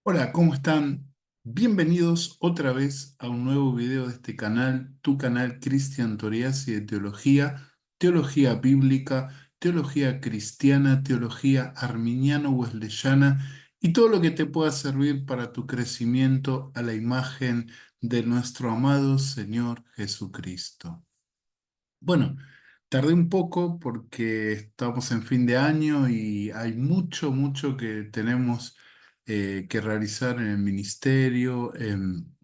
Hola, ¿cómo están? Bienvenidos otra vez a un nuevo video de este canal, tu canal Cristian Toriasi de teología, teología bíblica, teología cristiana, teología arminiano-wesleyana y todo lo que te pueda servir para tu crecimiento a la imagen de nuestro amado Señor Jesucristo. Bueno, tardé un poco porque estamos en fin de año y hay mucho que tenemos que realizar en el ministerio, en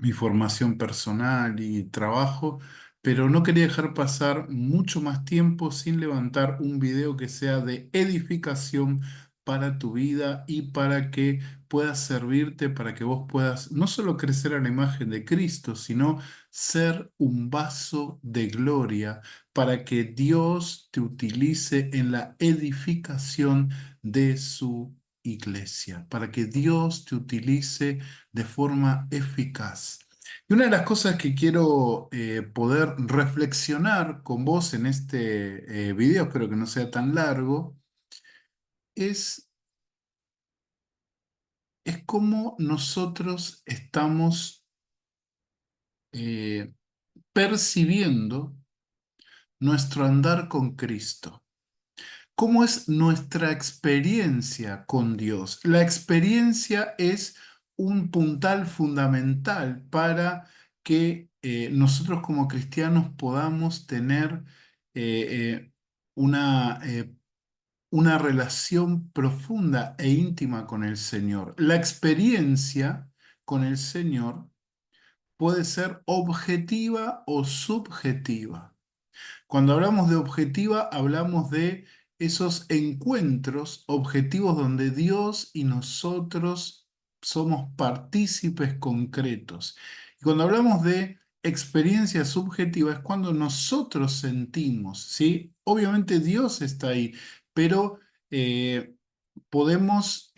mi formación personal y trabajo, pero no quería dejar pasar mucho más tiempo sin levantar un video que sea de edificación para tu vida y para que pueda servirte, para que vos puedas no solo crecer a la imagen de Cristo, sino ser un vaso de gloria para que Dios te utilice en la edificación de su iglesia, para que Dios te utilice de forma eficaz. Y una de las cosas que quiero poder reflexionar con vos en este video, espero que no sea tan largo, es, es cómo nosotros estamos eh, percibiendo nuestro andar con Cristo. ¿Cómo es nuestra experiencia con Dios? La experiencia es un puntal fundamental para que nosotros como cristianos podamos tener eh, una, eh, una relación profunda e íntima con el Señor. La experiencia con el Señor puede ser objetiva o subjetiva. Cuando hablamos de objetiva, hablamos de esos encuentros objetivos donde Dios y nosotros somos partícipes concretos. Y cuando hablamos de experiencia subjetiva es cuando nosotros sentimos, ¿sí? Obviamente Dios está ahí, pero podemos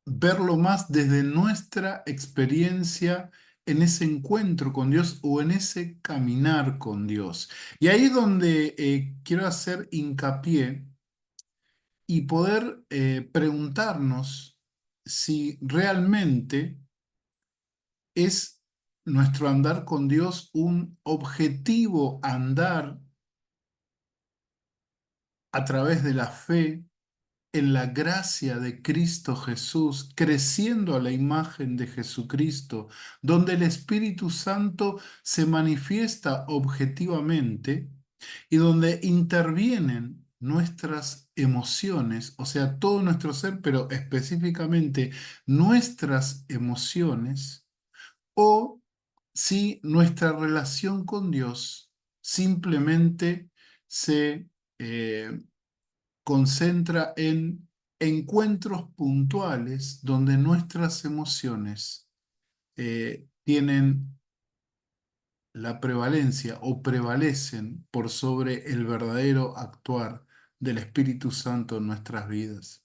verlo más desde nuestra experiencia en ese encuentro con Dios o en ese caminar con Dios. Y ahí es donde quiero hacer hincapié y poder preguntarnos si realmente es nuestro andar con Dios un objetivo andar a través de la fe en la gracia de Cristo Jesús, creciendo a la imagen de Jesucristo, donde el Espíritu Santo se manifiesta objetivamente y donde intervienen nuestras emociones, o sea, todo nuestro ser, pero específicamente nuestras emociones, o si nuestra relación con Dios simplemente se concentra en encuentros puntuales donde nuestras emociones tienen la prevalencia o prevalecen por sobre el verdadero actuar del Espíritu Santo en nuestras vidas.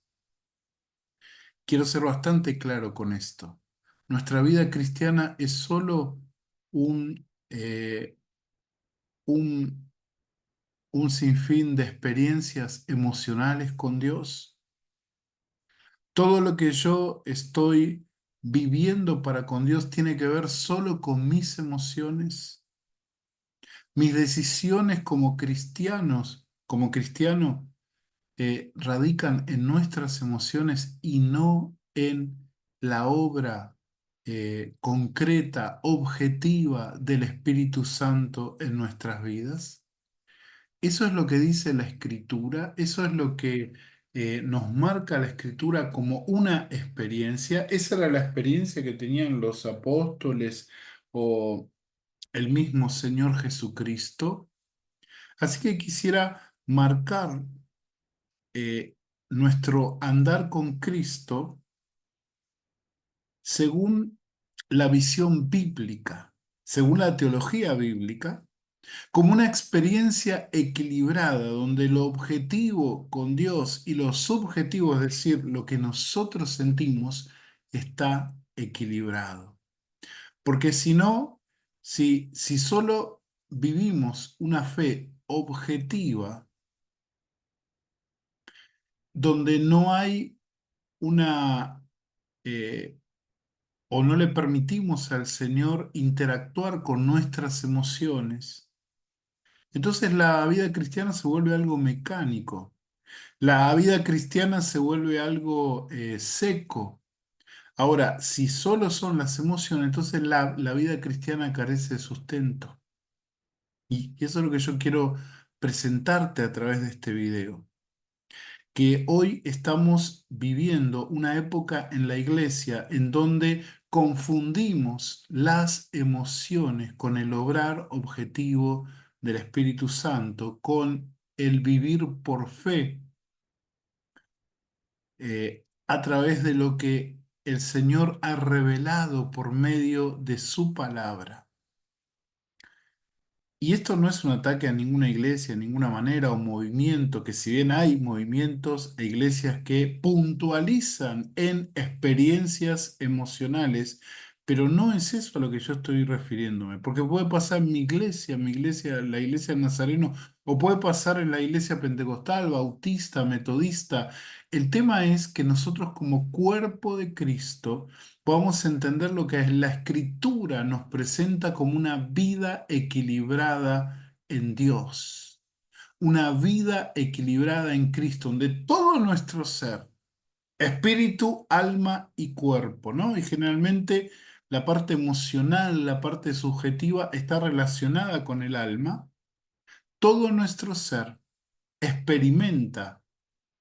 Quiero ser bastante claro con esto. Nuestra vida cristiana es solo un, un sinfín de experiencias emocionales con Dios. Todo lo que yo estoy viviendo para con Dios tiene que ver solo con mis emociones. Mis decisiones como cristianos, como cristiano, radican en nuestras emociones y no en la obra concreta, objetiva del Espíritu Santo en nuestras vidas. Eso es lo que dice la Escritura, eso es lo que nos marca la Escritura como una experiencia. Esa era la experiencia que tenían los apóstoles o el mismo Señor Jesucristo. Así que quisiera marcar nuestro andar con Cristo según la visión bíblica, según la teología bíblica como una experiencia equilibrada, donde lo objetivo con Dios y lo subjetivo, es decir, lo que nosotros sentimos, está equilibrado. Porque si no, si solo vivimos una fe objetiva, donde no hay una, eh, o no le permitimos al Señor interactuar con nuestras emociones, entonces la vida cristiana se vuelve algo mecánico. La vida cristiana se vuelve algo seco. Ahora, si solo son las emociones, entonces la vida cristiana carece de sustento. Y eso es lo que yo quiero presentarte a través de este video. Que hoy estamos viviendo una época en la iglesia en donde confundimos las emociones con el obrar objetivo del Espíritu Santo, con el vivir por fe a través de lo que el Señor ha revelado por medio de su palabra. Y esto no es un ataque a ninguna iglesia, de ninguna manera, o movimiento, que si bien hay movimientos e iglesias que puntualizan en experiencias emocionales, pero no es eso a lo que yo estoy refiriéndome, porque puede pasar en mi iglesia, la iglesia del Nazareno, o puede pasar en la iglesia pentecostal, bautista, metodista. El tema es que nosotros como cuerpo de Cristo, podamos entender lo que es la escritura nos presenta como una vida equilibrada en Dios, una vida equilibrada en Cristo, donde todo nuestro ser, espíritu, alma y cuerpo, ¿no? Y generalmente la parte emocional, la parte subjetiva está relacionada con el alma. Todo nuestro ser experimenta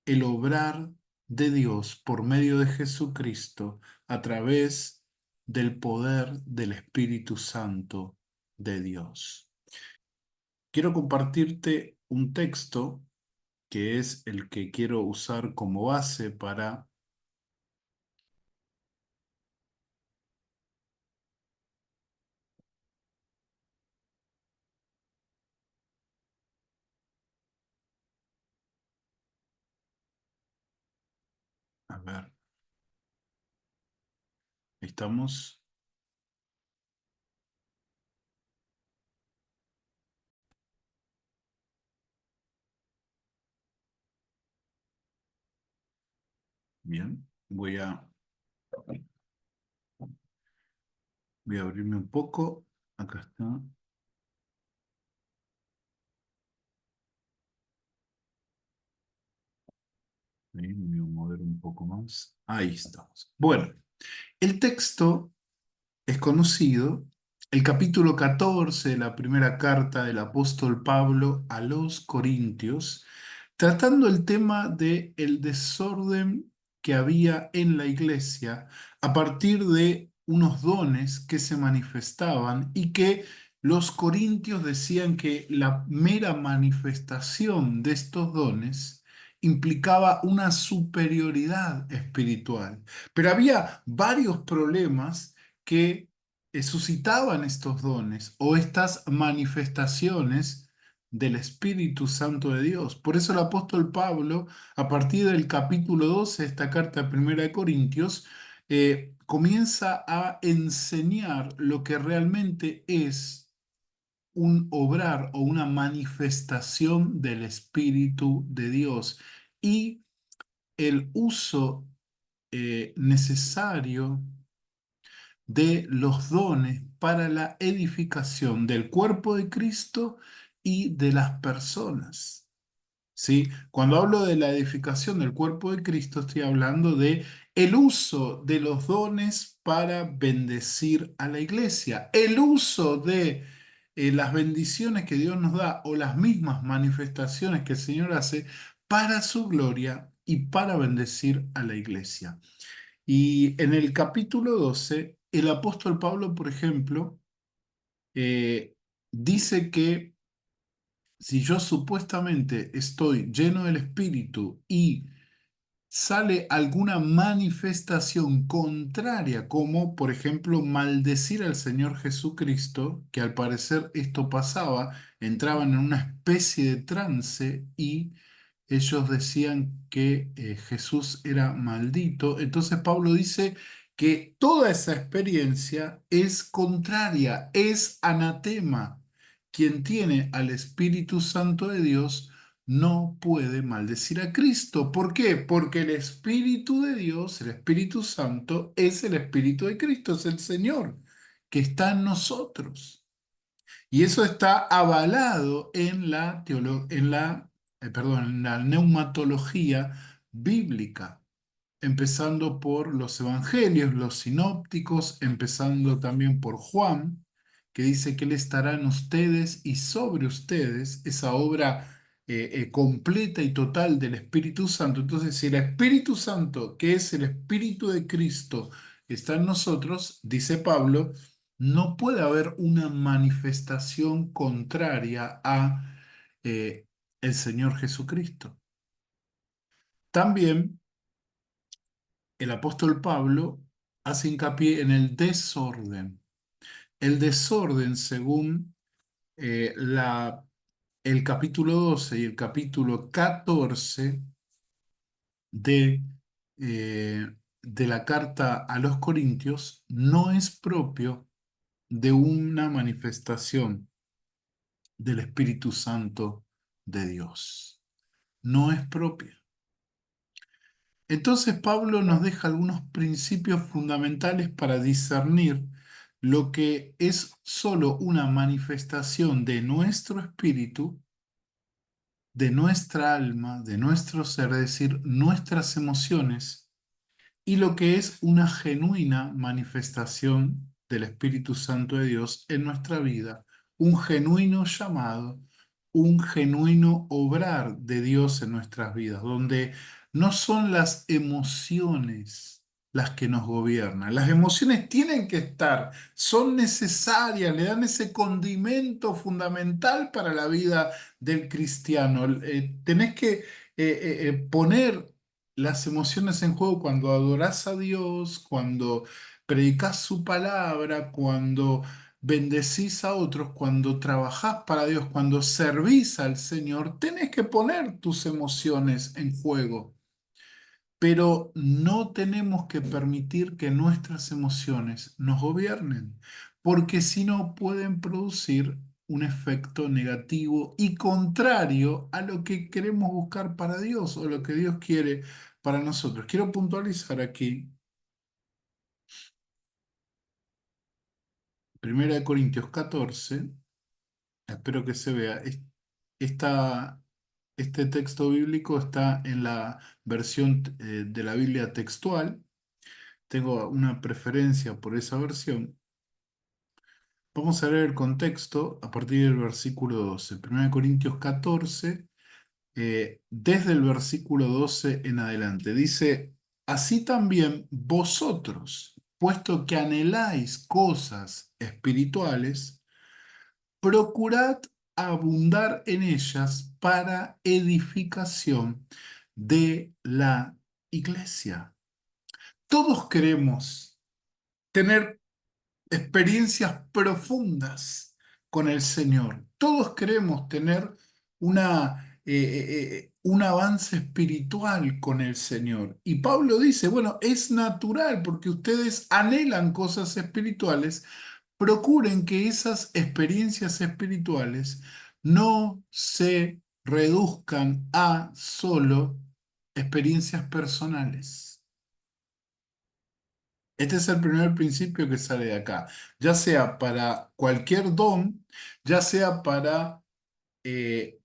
el obrar de Dios por medio de Jesucristo a través del poder del Espíritu Santo de Dios. Quiero compartirte un texto que es el que quiero usar como base para... A ver, estamos... Bien, voy a abrirme un poco. Acá está. Ahí me voy a mover un poco más. Ahí estamos. Bueno, el texto es conocido, el capítulo 14 de la primera carta del apóstol Pablo a los Corintios, tratando el tema de el desorden que había en la iglesia a partir de unos dones que se manifestaban y que los corintios decían que la mera manifestación de estos dones implicaba una superioridad espiritual. Pero había varios problemas que suscitaban estos dones o estas manifestaciones del Espíritu Santo de Dios. Por eso el apóstol Pablo, a partir del capítulo 12 de esta carta primera de Corintios, comienza a enseñar lo que realmente es un obrar o una manifestación del Espíritu de Dios y el uso necesario de los dones para la edificación del cuerpo de Cristo y de las personas. ¿Sí? Cuando hablo de la edificación del cuerpo de Cristo, estoy hablando de el uso de los dones para bendecir a la iglesia, el uso de las bendiciones que Dios nos da o las mismas manifestaciones que el Señor hace para su gloria y para bendecir a la iglesia. Y en el capítulo 12 el apóstol Pablo, por ejemplo, dice que si yo supuestamente estoy lleno del Espíritu y sale alguna manifestación contraria, como por ejemplo maldecir al Señor Jesucristo, que al parecer esto pasaba, entraban en una especie de trance y ellos decían que Jesús era maldito. Entonces Pablo dice que toda esa experiencia es contraria, es anatema. Quien tiene al Espíritu Santo de Dios no puede maldecir a Cristo. ¿Por qué? Porque el Espíritu de Dios, el Espíritu Santo, es el Espíritu de Cristo, es el Señor que está en nosotros. Y eso está avalado en en la neumatología bíblica, empezando por los evangelios, los sinópticos, empezando también por Juan, que dice que Él estará en ustedes y sobre ustedes, esa obra completa y total del Espíritu Santo. Entonces, si el Espíritu Santo, que es el Espíritu de Cristo, está en nosotros, dice Pablo, no puede haber una manifestación contraria a el Señor Jesucristo. También el apóstol Pablo hace hincapié en el desorden. El desorden, según el capítulo 12 y el capítulo 14 de, eh, de la carta a los Corintios, no es propio de una manifestación del Espíritu Santo de Dios. No es propia. Entonces Pablo nos deja algunos principios fundamentales para discernir lo que es solo una manifestación de nuestro espíritu, de nuestra alma, de nuestro ser, es decir, nuestras emociones, y lo que es una genuina manifestación del Espíritu Santo de Dios en nuestra vida, un genuino llamado, un genuino obrar de Dios en nuestras vidas, donde no son las emociones las que nos gobiernan. Las emociones tienen que estar, son necesarias, le dan ese condimento fundamental para la vida del cristiano. Tenés que poner las emociones en juego cuando adorás a Dios, cuando predicas su palabra, cuando bendecís a otros, cuando trabajás para Dios, cuando servís al Señor, tenés que poner tus emociones en juego. Pero no tenemos que permitir que nuestras emociones nos gobiernen, porque si no pueden producir un efecto negativo y contrario a lo que queremos buscar para Dios o lo que Dios quiere para nosotros. Quiero puntualizar aquí, 1 Corintios 14, espero que se vea, esta- este texto bíblico está en la versión de la Biblia textual. Tengo una preferencia por esa versión. Vamos a leer el contexto a partir del versículo 12. 1 Corintios 14, desde el versículo 12 en adelante. Dice, así también vosotros, puesto que anheláis cosas espirituales, procurad abundar en ellas para edificación de la iglesia. Todos queremos tener experiencias profundas con el Señor. Todos queremos tener un avance espiritual con el Señor. Y Pablo dice, bueno, es natural porque ustedes anhelan cosas espirituales, procuren que esas experiencias espirituales no se reduzcan a solo experiencias personales. Este es el primer principio que sale de acá, ya sea para cualquier don, ya sea para eh,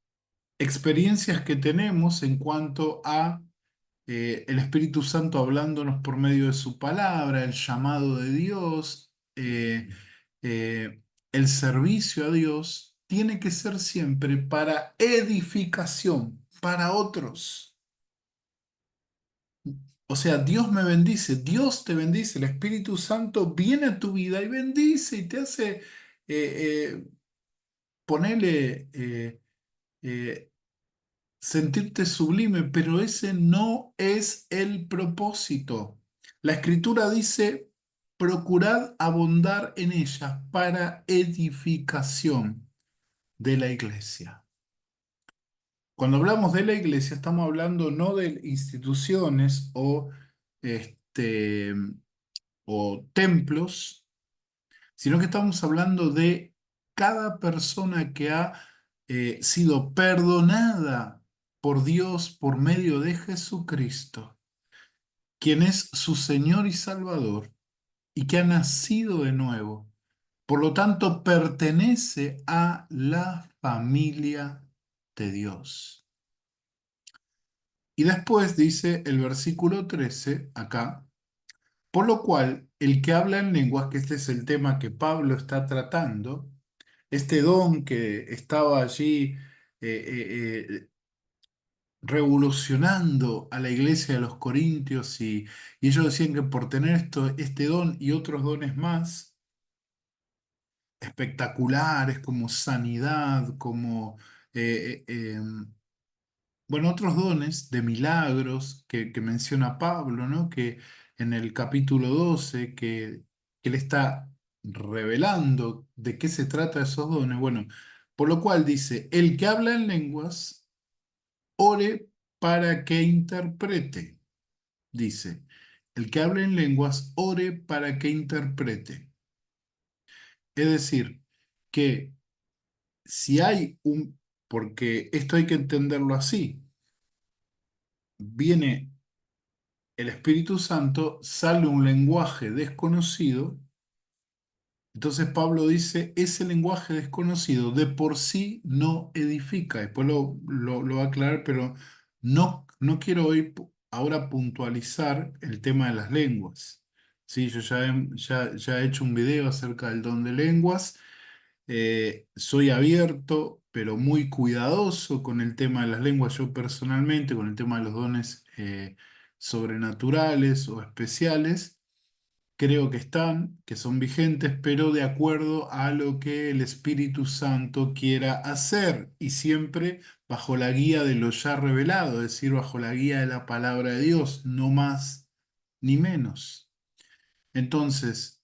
experiencias que tenemos en cuanto a el Espíritu Santo hablándonos por medio de su palabra, el llamado de Dios, el servicio a Dios, tiene que ser siempre para edificación, para otros. O sea, Dios me bendice, Dios te bendice, el Espíritu Santo viene a tu vida y bendice y te hace ponerle, sentirte sublime, pero ese no es el propósito. La Escritura dice, procurad abundar en ellas para edificación de la iglesia. Cuando hablamos de la iglesia, estamos hablando no de instituciones este, o templos, sino que estamos hablando de cada persona que ha sido perdonada por Dios por medio de Jesucristo, quien es su Señor y Salvador y que ha nacido de nuevo. Por lo tanto, pertenece a la familia de Dios. Y después dice el versículo 13 acá, por lo cual el que habla en lenguas, que este es el tema que Pablo está tratando, este don que estaba allí revolucionando a la iglesia de los Corintios y ellos decían que por tener este don y otros dones más espectaculares como sanidad, como bueno, otros dones de milagros que menciona Pablo, ¿no? Que en el capítulo 12 que él está revelando de qué se trata esos dones. Bueno, por lo cual dice, el que habla en lenguas, ore para que interprete. Dice, el que habla en lenguas, ore para que interprete. Es decir, que si hay porque esto hay que entenderlo así, viene el Espíritu Santo, sale un lenguaje desconocido. Entonces Pablo dice, ese lenguaje desconocido de por sí no edifica. Después lo va a aclarar, pero no quiero hoy, ahora puntualizar el tema de las lenguas. Sí, yo ya he hecho un video acerca del don de lenguas. Soy abierto, pero muy cuidadoso con el tema de las lenguas, yo personalmente, con el tema de los dones sobrenaturales o especiales. Creo que son vigentes, pero de acuerdo a lo que el Espíritu Santo quiera hacer y siempre bajo la guía de lo ya revelado, es decir, bajo la guía de la palabra de Dios, no más ni menos. Entonces,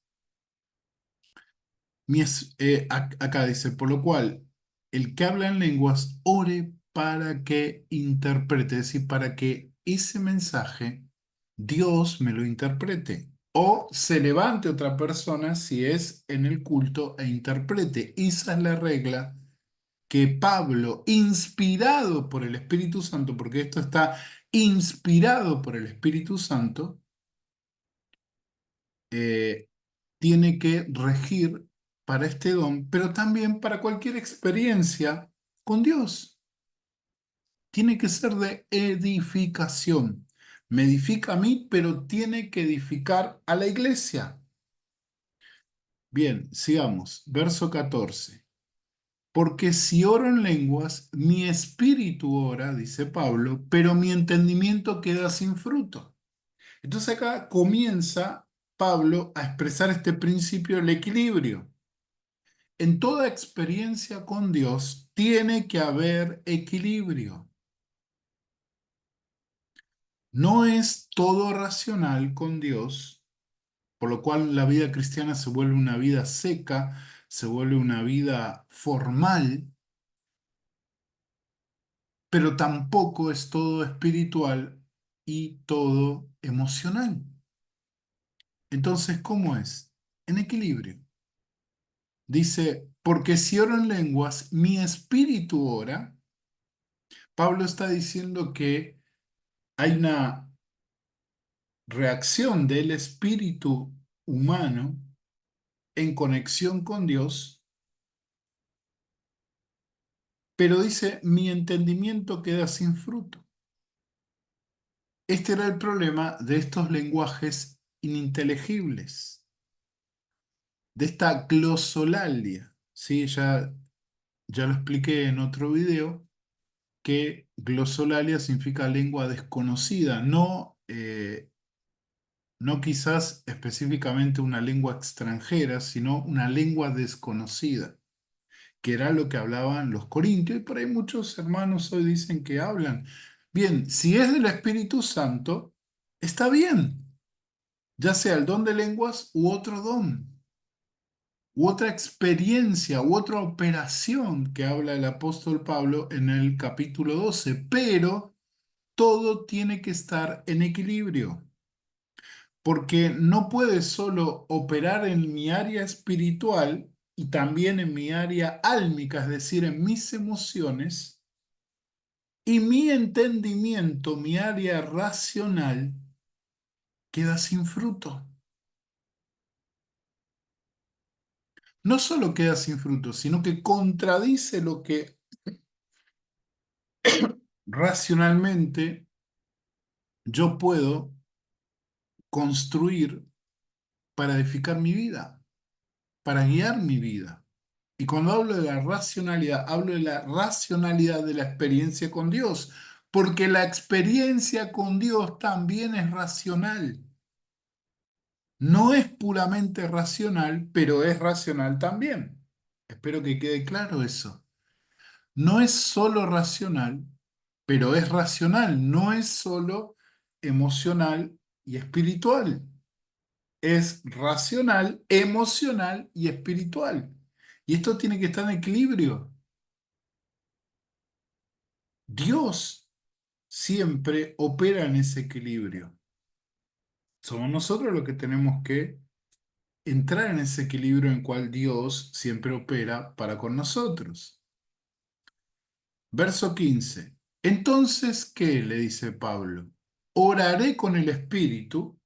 acá dice, por lo cual, el que habla en lenguas, ore para que interprete, es decir, para que ese mensaje Dios me lo interprete. O se levante otra persona si es en el culto e interprete. Esa es la regla que Pablo, inspirado por el Espíritu Santo, porque esto está inspirado por el Espíritu Santo, eh, tiene que regir para este don, pero también para cualquier experiencia con Dios. Tiene que ser de edificación. Me edifica a mí, pero tiene que edificar a la iglesia. Bien, sigamos. Verso 14. Porque si oro en lenguas, mi espíritu ora, dice Pablo, pero mi entendimiento queda sin fruto. Entonces acá comienza Pablo a expresar este principio del equilibrio. En toda experiencia con Dios tiene que haber equilibrio. No es todo racional con Dios, por lo cual la vida cristiana se vuelve una vida seca, se vuelve una vida formal, pero tampoco es todo espiritual y todo emocional. Entonces, ¿cómo es? En equilibrio. Dice, porque si oro en lenguas, mi espíritu ora. Pablo está diciendo que hay una reacción del espíritu humano en conexión con Dios, pero dice, mi entendimiento queda sin fruto. Este era el problema de estos lenguajes ininteligibles, de esta glosolalia. ¿Sí? Ya lo expliqué en otro video, que glosolalia significa lengua desconocida, no quizás específicamente una lengua extranjera, sino una lengua desconocida, que era lo que hablaban los corintios, y por ahí muchos hermanos hoy dicen que hablan. Bien, si es del Espíritu Santo, está bien, ya sea el don de lenguas u otro don, u otra experiencia, u otra operación que habla el apóstol Pablo en el capítulo 12, pero todo tiene que estar en equilibrio. Porque no puedes solo operar en mi área espiritual y también en mi área álmica, es decir, en mis emociones, Y mi entendimiento, mi área racional, queda sin fruto. No solo queda sin fruto, sino que contradice lo que racionalmente yo puedo construir para edificar mi vida, para guiar mi vida. Y cuando hablo de la racionalidad, hablo de la racionalidad de la experiencia con Dios, porque la experiencia con Dios también es racional. No es puramente racional, pero es racional también. Espero que quede claro eso. No es solo racional, pero es racional. No es solo emocional y espiritual. Es racional, emocional y espiritual. Y esto tiene que estar en equilibrio. Dios siempre opera en ese equilibrio. Somos nosotros los que tenemos que entrar en ese equilibrio en cual Dios siempre opera para con nosotros. Verso 15. Entonces, ¿qué? Le dice Pablo. Oraré con el Espíritu,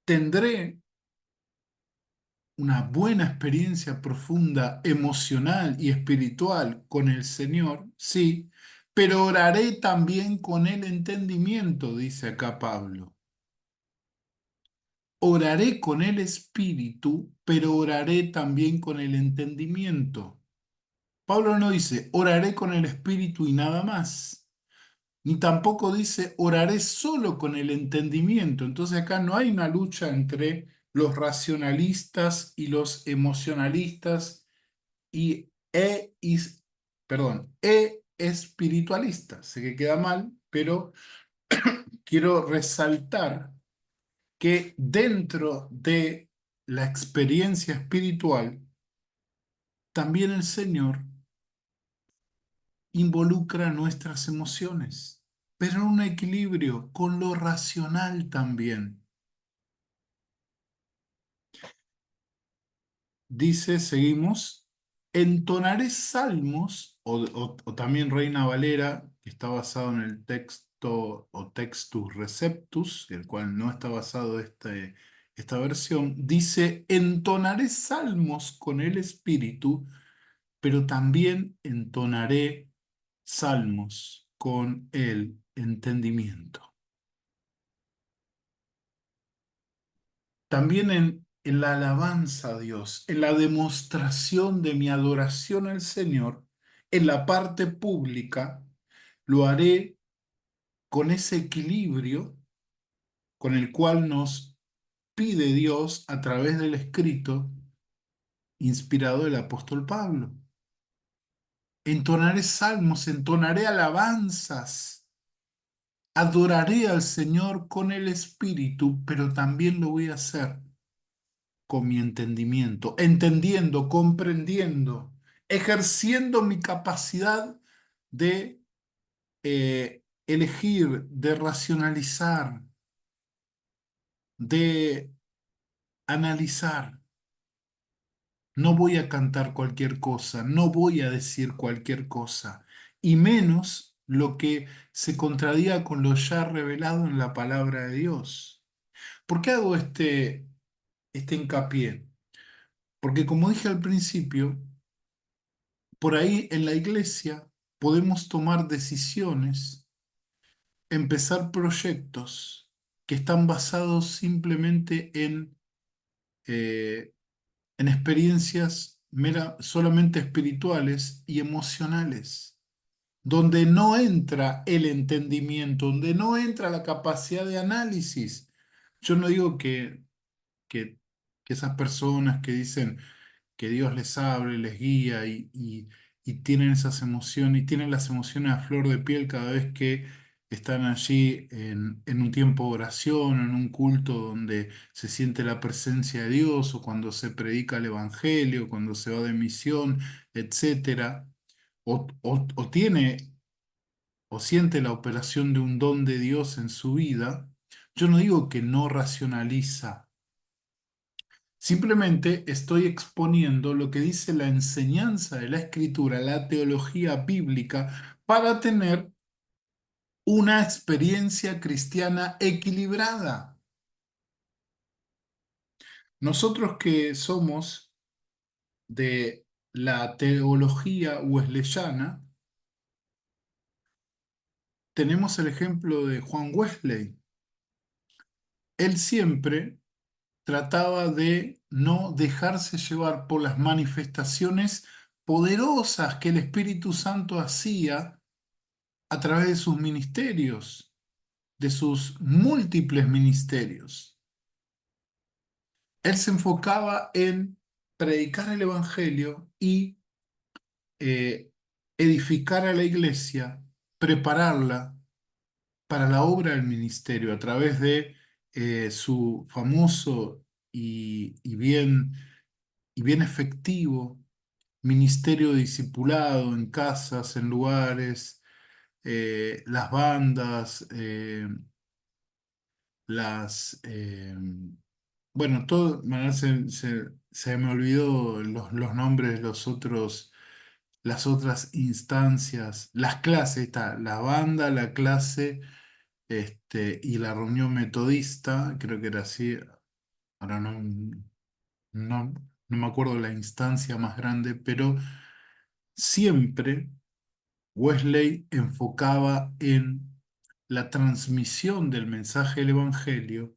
tendré una buena experiencia profunda, emocional y espiritual con el Señor, sí, pero oraré también con el entendimiento, dice acá Pablo. Oraré con el Espíritu, pero oraré también con el entendimiento. Pablo no dice, oraré con el Espíritu y nada más, ni tampoco dice, oraré solo con el entendimiento. Entonces acá no hay una lucha entre los racionalistas y los emocionalistas y espiritualistas. Sé que queda mal, pero quiero resaltar que dentro de la experiencia espiritual, también el Señor involucra nuestras emociones, pero en un equilibrio con lo racional también. Dice, seguimos, entonaré salmos, o también Reina Valera, que está basado en el texto o Textus Receptus, el cual no está basado esta versión, dice, entonaré salmos con el espíritu, pero también entonaré salmos con el entendimiento. También en la alabanza a Dios, en la demostración de mi adoración al Señor, en la parte pública, lo haré con ese equilibrio con el cual nos pide Dios a través del escrito inspirado del apóstol Pablo. Entonaré salmos, entonaré alabanzas, adoraré al Señor con el Espíritu, pero también lo voy a hacer con mi entendimiento, entendiendo, comprendiendo, ejerciendo mi capacidad de elegir, de racionalizar, de analizar. No voy a cantar cualquier cosa, no voy a decir cualquier cosa, y menos lo que se contradiga con lo ya revelado en la palabra de Dios. ¿Por qué hago este hincapié? Porque como dije al principio, por ahí en la iglesia podemos tomar decisiones, empezar proyectos que están basados simplemente eh, en experiencias solamente espirituales y emocionales, donde no entra el entendimiento, donde no entra la capacidad de análisis. Yo no digo que, que esas personas que dicen que Dios les hable, les guía y tienen esas emociones, y tienen las emociones a flor de piel cada vez que están allí en un tiempo de oración, en un culto donde se siente la presencia de Dios, o cuando se predica el Evangelio, cuando se va de misión, etcétera, o tiene o siente la operación de un don de Dios en su vida. Yo no digo que no racionaliza, Simplemente estoy exponiendo lo que dice la enseñanza de la Escritura, la teología bíblica, para tener una experiencia cristiana equilibrada. Nosotros que somos de la teología wesleyana, tenemos el ejemplo de Juan Wesley. Él siempre trataba de no dejarse llevar por las manifestaciones poderosas que el Espíritu Santo hacía a través de sus ministerios, de sus múltiples ministerios. Él se enfocaba en predicar el Evangelio y eh, edificar a la iglesia, prepararla para la obra del ministerio a través de su famoso y bien efectivo ministerio discipulado en casas, en lugares, las bandas, bueno, todo, bueno, se me olvidó los nombres de las otras instancias, las clases, está, la banda, la clase, y la reunión metodista, creo que era así, ahora no, no me acuerdo la instancia más grande, pero siempre Wesley enfocaba en la transmisión del mensaje del Evangelio,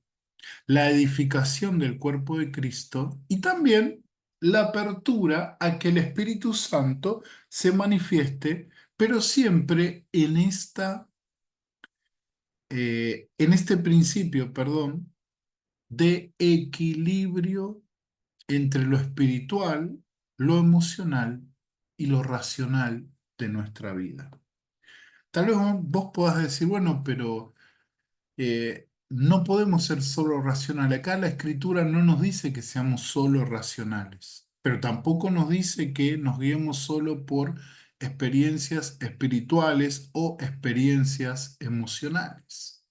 la edificación del cuerpo de Cristo y también la apertura a que el Espíritu Santo se manifieste, pero siempre en este principio, perdón, de equilibrio entre lo espiritual, lo emocional y lo racional de nuestra vida. Tal vez vos podás decir, bueno, pero no podemos ser solo racionales. Acá la escritura no nos dice que seamos solo racionales, pero tampoco nos dice que nos guiemos solo por experiencias espirituales o experiencias emocionales.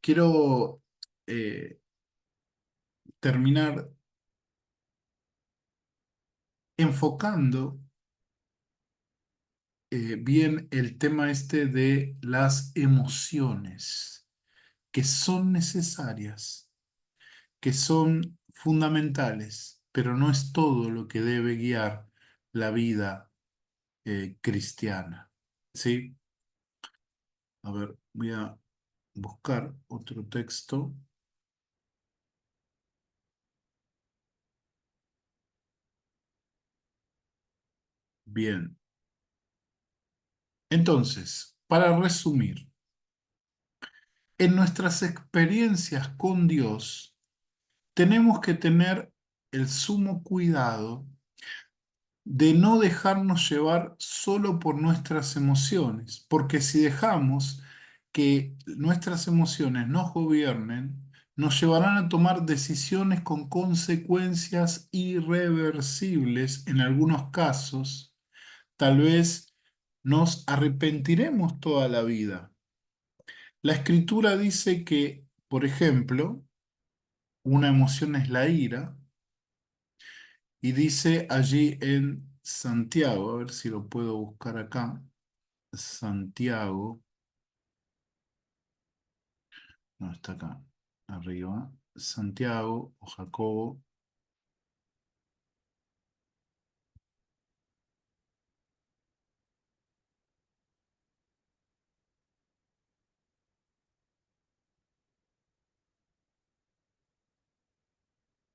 Quiero eh, terminar enfocando bien el tema este de las emociones, que son necesarias, que son fundamentales, pero no es todo lo que debe guiar la vida cristiana. ¿Sí? A ver, voy a buscar otro texto. Bien. Entonces, para resumir, en nuestras experiencias con Dios, tenemos que tener el sumo cuidado de no dejarnos llevar solo por nuestras emociones, porque si dejamos que nuestras emociones nos gobiernen, nos llevarán a tomar decisiones con consecuencias irreversibles en algunos casos. Tal vez nos arrepentiremos toda la vida. La escritura dice que, por ejemplo, una emoción es la ira, y dice allí en Santiago, a ver si lo puedo buscar acá, Santiago, no está acá, arriba, Santiago o Jacobo,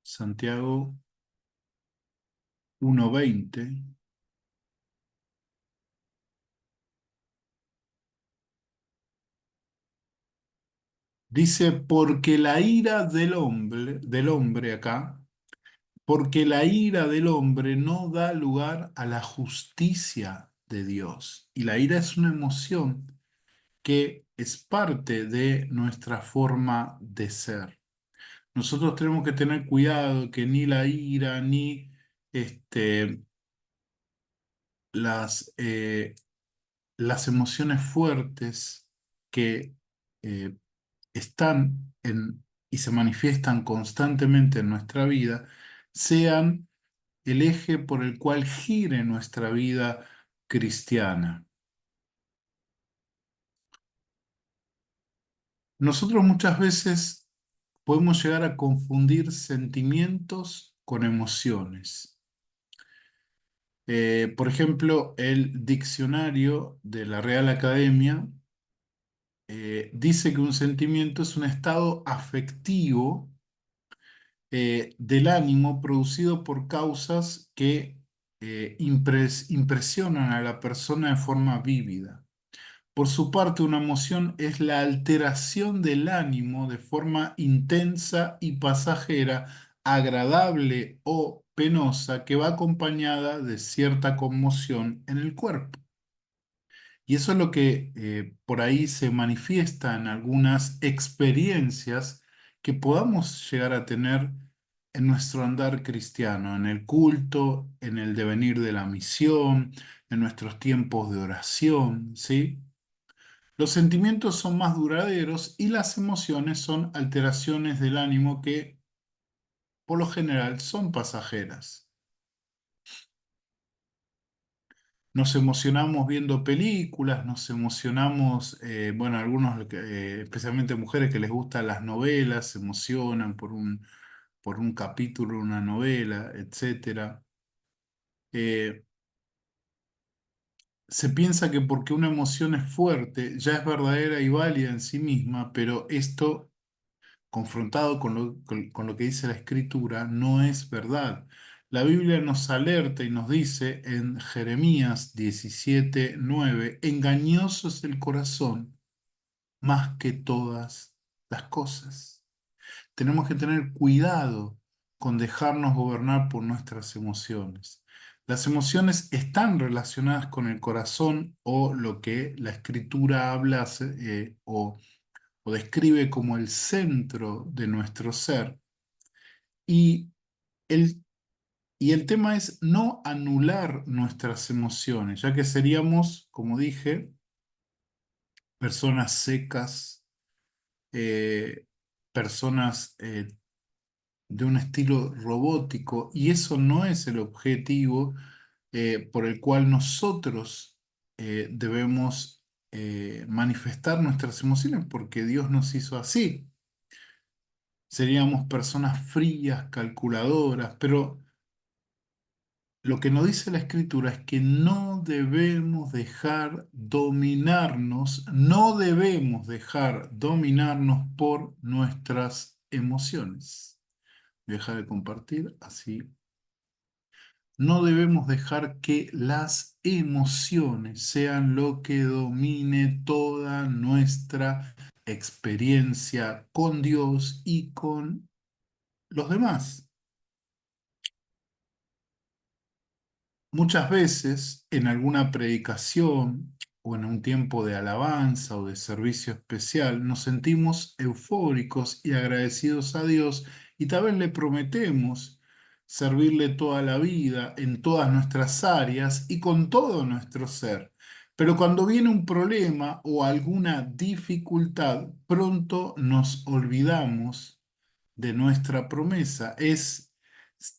Santiago 1:20, dice, porque la ira del hombre acá, porque la ira del hombre no da lugar a la justicia de Dios. Y la ira es una emoción que es parte de nuestra forma de ser. Nosotros tenemos que tener cuidado que ni la ira ni este, las, eh, las emociones fuertes que eh, están y se manifiestan constantemente en nuestra vida, sean el eje por el cual gire nuestra vida cristiana. Nosotros muchas veces podemos llegar a confundir sentimientos con emociones. Por ejemplo, el diccionario de la Real Academia dice que un sentimiento es un estado afectivo del ánimo producido por causas que impresionan a la persona de forma vívida. Por su parte, una emoción es la alteración del ánimo de forma intensa y pasajera, agradable o penosa, que va acompañada de cierta conmoción en el cuerpo. Y eso es lo que por ahí se manifiesta en algunas experiencias que podamos llegar a tener en nuestro andar cristiano, en el culto, en el devenir de la misión, en nuestros tiempos de oración, ¿sí? Los sentimientos son más duraderos y las emociones son alteraciones del ánimo que por lo general son pasajeras. Nos emocionamos viendo películas, nos emocionamos, bueno, algunos, especialmente mujeres que les gustan las novelas, se emocionan por un capítulo de una novela, etcétera. Eh, Se piensa que porque una emoción es fuerte, ya es verdadera y válida en sí misma, pero esto confrontado con lo que dice la Escritura, no es verdad. La Biblia nos alerta y nos dice en Jeremías 17:9, engañoso es el corazón más que todas las cosas. Tenemos que tener cuidado con dejarnos gobernar por nuestras emociones. Las emociones están relacionadas con el corazón o lo que la Escritura habla o describe como el centro de nuestro ser. Y el, y el tema es no anular nuestras emociones, ya que seríamos, como dije, personas secas, eh, personas de un estilo robótico, y eso no es el objetivo por el cual nosotros debemos manifestar nuestras emociones, porque Dios nos hizo así. Seríamos personas frías, calculadoras, pero lo que nos dice la Escritura es que no debemos dejar dominarnos, no debemos dejar dominarnos por nuestras emociones. Deja de compartir así. No debemos dejar que las emociones sean lo que domine toda nuestra experiencia con Dios y con los demás. Muchas veces en alguna predicación o en un tiempo de alabanza o de servicio especial nos sentimos eufóricos y agradecidos a Dios y tal vez le prometemos servirle toda la vida en todas nuestras áreas y con todo nuestro ser. Pero cuando viene un problema o alguna dificultad, pronto nos olvidamos de nuestra promesa.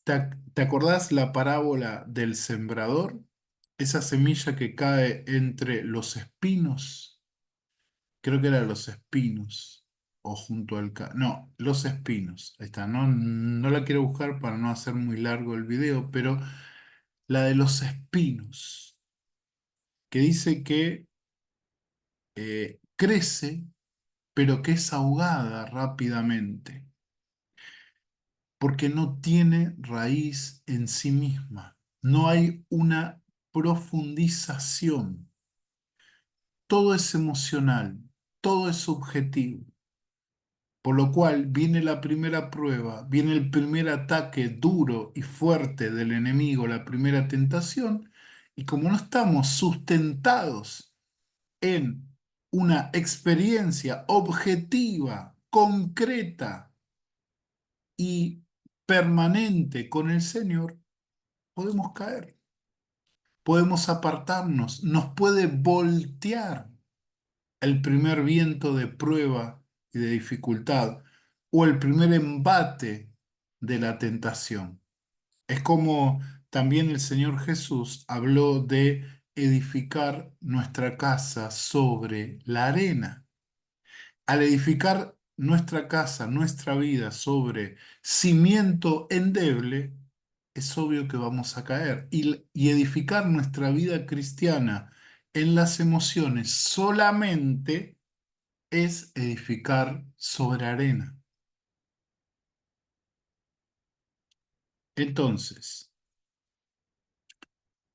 ¿Te acordás la parábola del sembrador? Esa semilla que cae entre los espinos, creo que eran los espinos, o junto al... No, los espinos, ahí está, no, no la quiero buscar para no hacer muy largo el video, pero la de los espinos, que dice que crece, pero que es ahogada rápidamente, porque no tiene raíz en sí misma. No hay una profundización. Todo es emocional, todo es subjetivo. Por lo cual viene la primera prueba, viene el primer ataque duro y fuerte del enemigo, la primera tentación, y como no estamos sustentados en una experiencia objetiva, concreta y permanente con el Señor, podemos caer, podemos apartarnos, nos puede voltear el primer viento de prueba y de dificultad. o el primer embate de la tentación. Es como también el Señor Jesús habló de edificar nuestra casa sobre la arena. Al edificar nuestra casa, nuestra vida sobre cimiento endeble, es obvio que vamos a caer. Y edificar nuestra vida cristiana en las emociones solamente es edificar sobre arena. Entonces,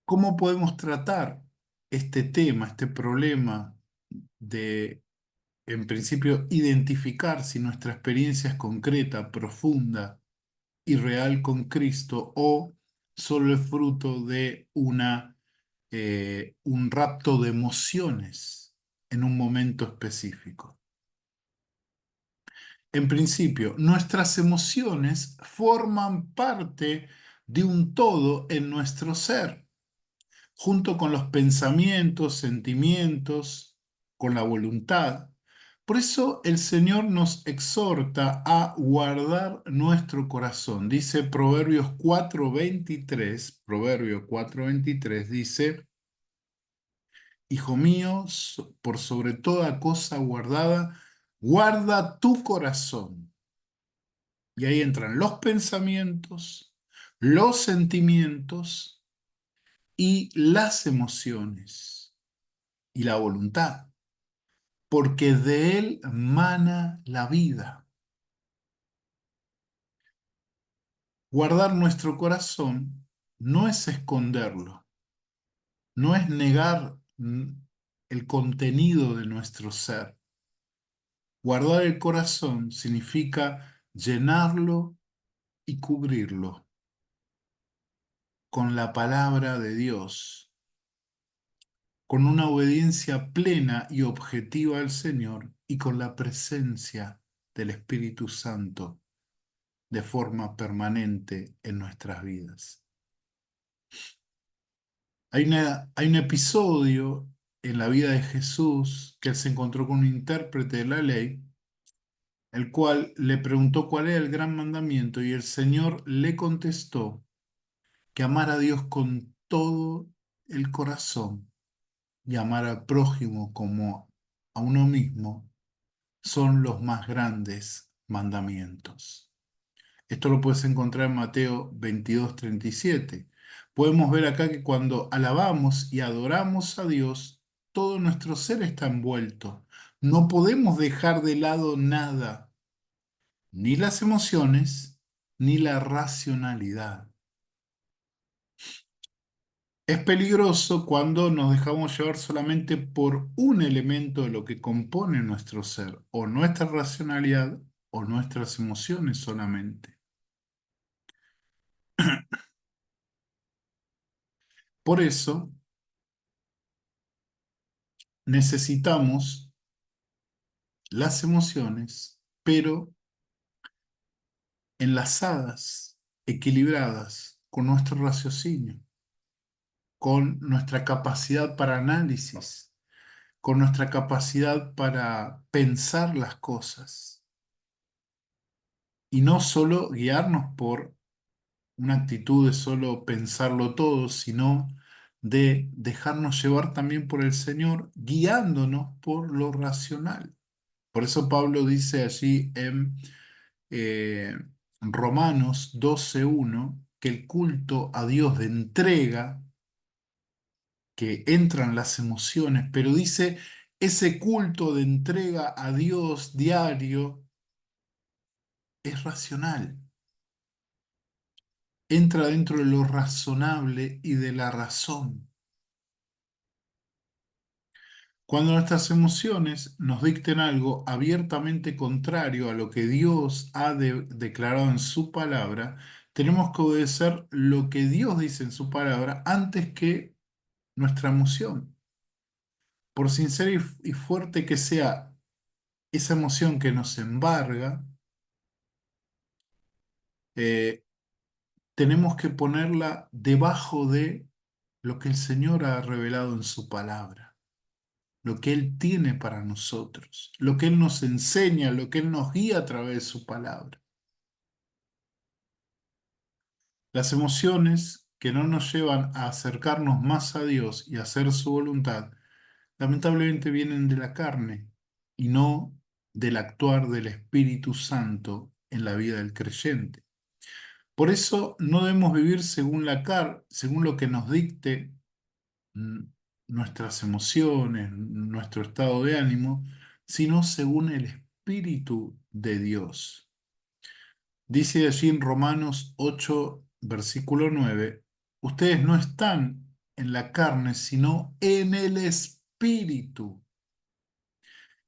¿cómo podemos tratar este tema, este problema de, en principio, identificar si nuestra experiencia es concreta, profunda y real con Cristo o solo es fruto de un rapto de emociones en un momento específico? En principio, nuestras emociones forman parte de un todo en nuestro ser, junto con los pensamientos, sentimientos, con la voluntad. Por eso el Señor nos exhorta a guardar nuestro corazón. Dice Proverbio 4:23 dice, Hijo mío, por sobre toda cosa guardada, guarda tu corazón. Y ahí entran los pensamientos, los sentimientos y las emociones y la voluntad, porque de él mana la vida. Guardar nuestro corazón no es esconderlo, no es negar el contenido de nuestro ser. Guardar el corazón significa llenarlo y cubrirlo con la palabra de Dios, con una obediencia plena y objetiva al Señor y con la presencia del Espíritu Santo de forma permanente en nuestras vidas. Hay un episodio en la vida de Jesús que él se encontró con un intérprete de la ley, el cual le preguntó cuál era el gran mandamiento y el Señor le contestó que amar a Dios con todo el corazón y amar al prójimo como a uno mismo son los más grandes mandamientos. Esto lo puedes encontrar en Mateo 22:37. Podemos ver acá que cuando alabamos y adoramos a Dios, todo nuestro ser está envuelto. No podemos dejar de lado nada, ni las emociones, ni la racionalidad. Es peligroso cuando nos dejamos llevar solamente por un elemento de lo que compone nuestro ser, o nuestra racionalidad, o nuestras emociones solamente. Por eso necesitamos las emociones, pero enlazadas, equilibradas con nuestro raciocinio, con nuestra capacidad para análisis, con nuestra capacidad para pensar las cosas y no solo guiarnos por una actitud de solo pensarlo todo, sino de dejarnos llevar también por el Señor, guiándonos por lo racional. Por eso Pablo dice allí en eh, Romanos 12:1 que el culto a Dios de entrega, que entran las emociones, pero dice, ese culto de entrega a Dios diario es racional, entra dentro de lo razonable y de la razón. Cuando nuestras emociones nos dicten algo abiertamente contrario a lo que Dios ha declarado en su palabra, tenemos que obedecer lo que Dios dice en su palabra antes que nuestra emoción. Por sincera y fuerte que sea esa emoción que nos embarga, eh, tenemos que ponerla debajo de lo que el Señor ha revelado en su palabra. lo que Él tiene para nosotros, lo que Él nos enseña, lo que Él nos guía a través de su palabra. Las emociones que no nos llevan a acercarnos más a Dios y a hacer su voluntad, lamentablemente vienen de la carne y no del actuar del Espíritu Santo en la vida del creyente. Por eso no debemos vivir según lo que nos dicte mm, nuestras emociones, nuestro estado de ánimo, sino según el Espíritu de Dios. Dice allí en Romanos 8, versículo 9, ustedes no están en la carne, sino en el Espíritu,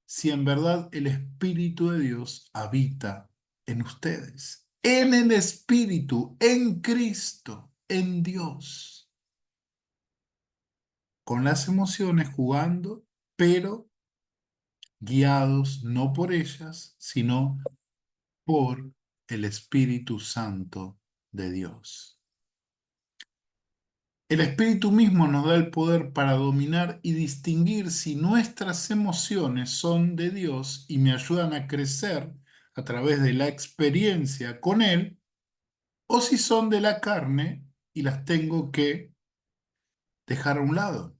si en verdad el Espíritu de Dios habita en ustedes. En el Espíritu, en Cristo, en Dios, con las emociones jugando, pero guiados no por ellas, sino por el Espíritu Santo de Dios. El Espíritu mismo nos da el poder para dominar y distinguir si nuestras emociones son de Dios y me ayudan a crecer a través de la experiencia con Él, o si son de la carne y las tengo que dejar a un lado.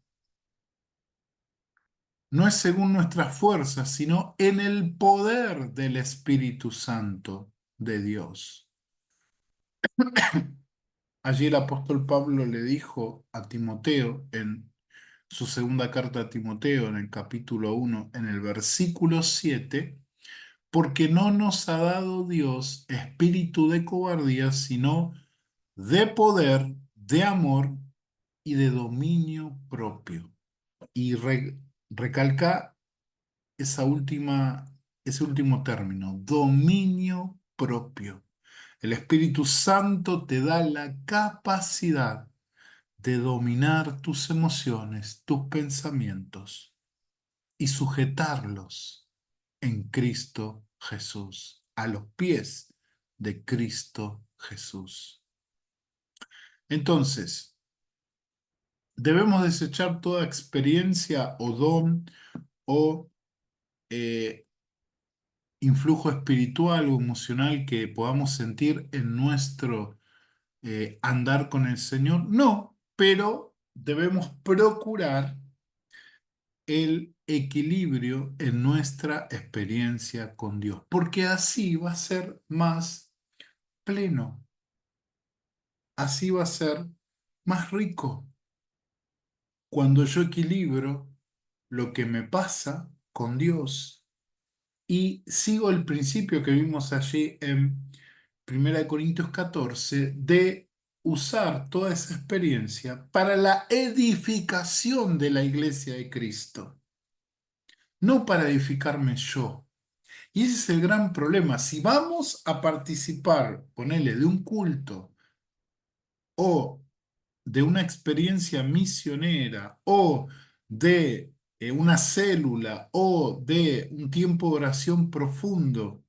No es según nuestras fuerzas, sino en el poder del Espíritu Santo de Dios. Allí el apóstol Pablo le dijo a Timoteo en su segunda carta a Timoteo, en el capítulo 1, en el versículo 7, porque no nos ha dado Dios espíritu de cobardía, sino de poder, de amor y de dominio propio. Y recalca ese último término, dominio propio. El Espíritu Santo te da la capacidad de dominar tus emociones, tus pensamientos y sujetarlos en Cristo Jesús, a los pies de Cristo Jesús. Entonces, debemos desechar toda experiencia o don o eh, influjo espiritual o emocional que podamos sentir en nuestro andar con el Señor. No, pero debemos procurar el equilibrio en nuestra experiencia con Dios, porque así va a ser más pleno, así va a ser más rico, cuando yo equilibro lo que me pasa con Dios y sigo el principio que vimos allí en 1 Corintios 14 de usar toda esa experiencia para la edificación de la iglesia de Cristo, no para edificarme yo. Y ese es el gran problema. Si vamos a participar, ponele, de un culto o de una experiencia misionera o de una célula o de un tiempo de oración profundo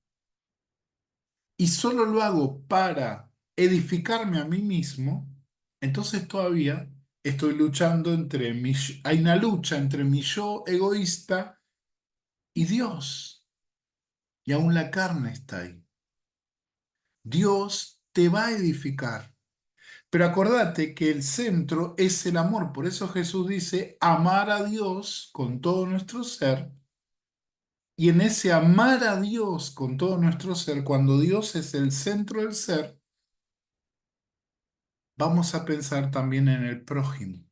y solo lo hago para edificarme a mí mismo, entonces todavía estoy luchando hay una lucha entre mi yo egoísta y Dios. Y aún la carne está ahí. Dios te va a edificar. Pero acordate que el centro es el amor. Por eso Jesús dice amar a Dios con todo nuestro ser. Y en ese amar a Dios con todo nuestro ser, cuando Dios es el centro del ser, vamos a pensar también en el prójimo.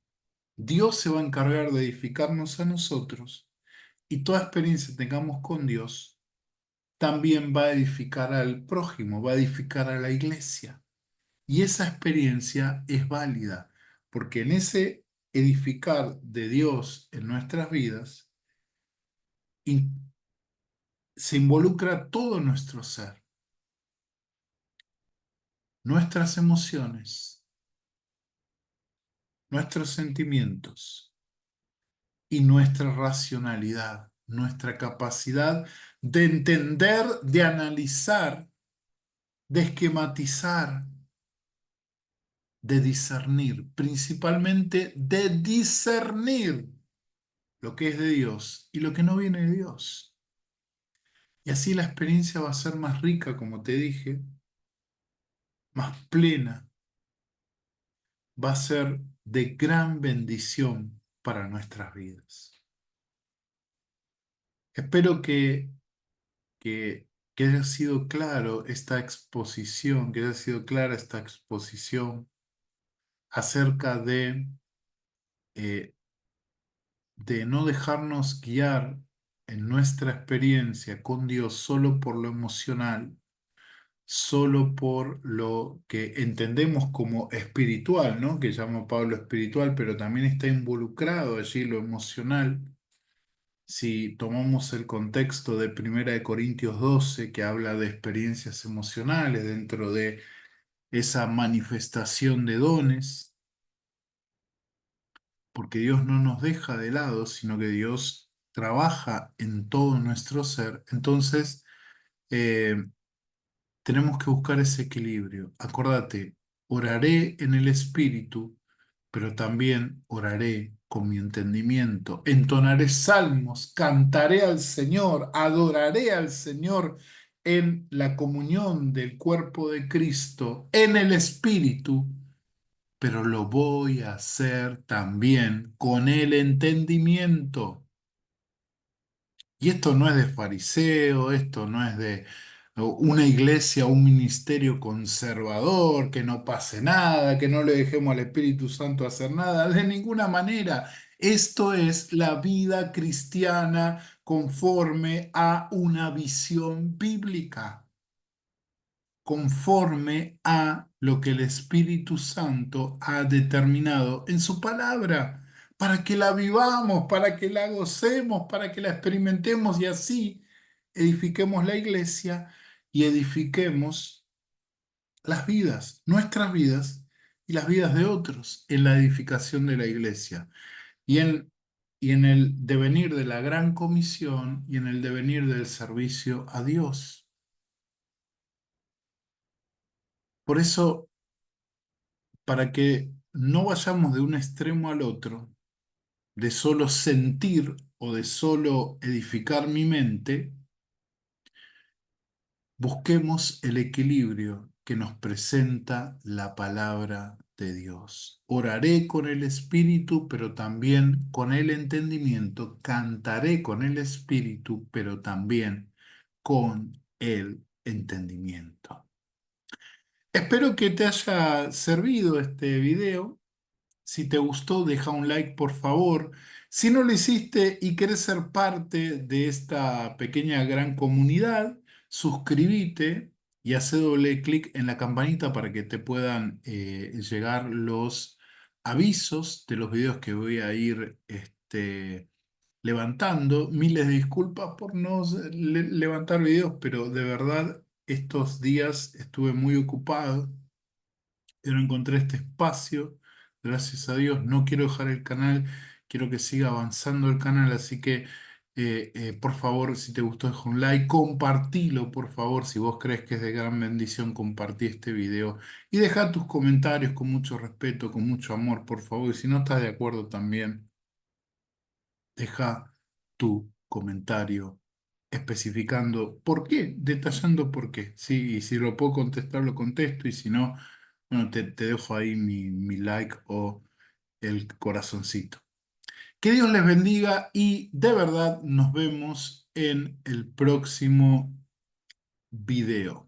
Dios se va a encargar de edificarnos a nosotros y toda experiencia que tengamos con Dios también va a edificar al prójimo, va a edificar a la iglesia. Y esa experiencia es válida, porque en ese edificar de Dios en nuestras vidas in- se involucra todo nuestro ser, nuestras emociones, nuestros sentimientos y nuestra racionalidad, nuestra capacidad de entender, de analizar, de esquematizar, de discernir, principalmente de discernir lo que es de Dios y lo que no viene de Dios. Y así la experiencia va a ser más rica, como te dije, más plena, va a ser de gran bendición para nuestras vidas. Espero que, que haya sido claro esta exposición, que haya sido clara esta exposición acerca eh, de no dejarnos guiar en nuestra experiencia con Dios solo por lo emocional, solo por lo que entendemos como espiritual, ¿no? Que llama Pablo espiritual, pero también está involucrado allí lo emocional. Si tomamos el contexto de Primera de Corintios 12, que habla de experiencias emocionales dentro de esa manifestación de dones, porque Dios no nos deja de lado, sino que Dios trabaja en todo nuestro ser, entonces eh, tenemos que buscar ese equilibrio. Acordate, oraré en el Espíritu, pero también oraré con mi entendimiento. Entonaré salmos, cantaré al Señor, adoraré al Señor en la comunión del cuerpo de Cristo, en el Espíritu, pero lo voy a hacer también con el entendimiento. Y esto no es de fariseo, esto no es de una iglesia, un ministerio conservador, que no pase nada, que no le dejemos al Espíritu Santo hacer nada, de ninguna manera. Esto es la vida cristiana conforme a una visión bíblica, conforme a lo que el Espíritu Santo ha determinado en su palabra, para que la vivamos, para que la gocemos, para que la experimentemos y así edifiquemos la iglesia y edifiquemos las vidas, nuestras vidas y las vidas de otros en la edificación de la iglesia y y en el devenir de la gran comisión y en el devenir del servicio a Dios. Por eso, para que no vayamos de un extremo al otro, de solo sentir o de solo edificar mi mente, busquemos el equilibrio que nos presenta la palabra de Dios. Oraré con el espíritu, pero también con el entendimiento. Cantaré con el espíritu, pero también con el entendimiento. Espero que te haya servido este video. Si te gustó, deja un like, por favor. Si no lo hiciste y querés ser parte de esta pequeña gran comunidad, suscríbete y hace doble clic en la campanita para que te puedan llegar los avisos de los videos que voy a ir levantando. Miles de disculpas por no levantar videos, pero de verdad estos días estuve muy ocupado. Pero encontré este espacio, gracias a Dios. No quiero dejar el canal, quiero que siga avanzando el canal, así que por favor, si te gustó, deja un like, compartilo, por favor, si vos crees que es de gran bendición, compartí este video y deja tus comentarios con mucho respeto, con mucho amor, por favor, y si no estás de acuerdo también, deja tu comentario especificando por qué, detallando por qué. Sí, y si lo puedo contestar, lo contesto, y si no, bueno, te dejo ahí mi like o el corazoncito. Que Dios les bendiga y de verdad nos vemos en el próximo video.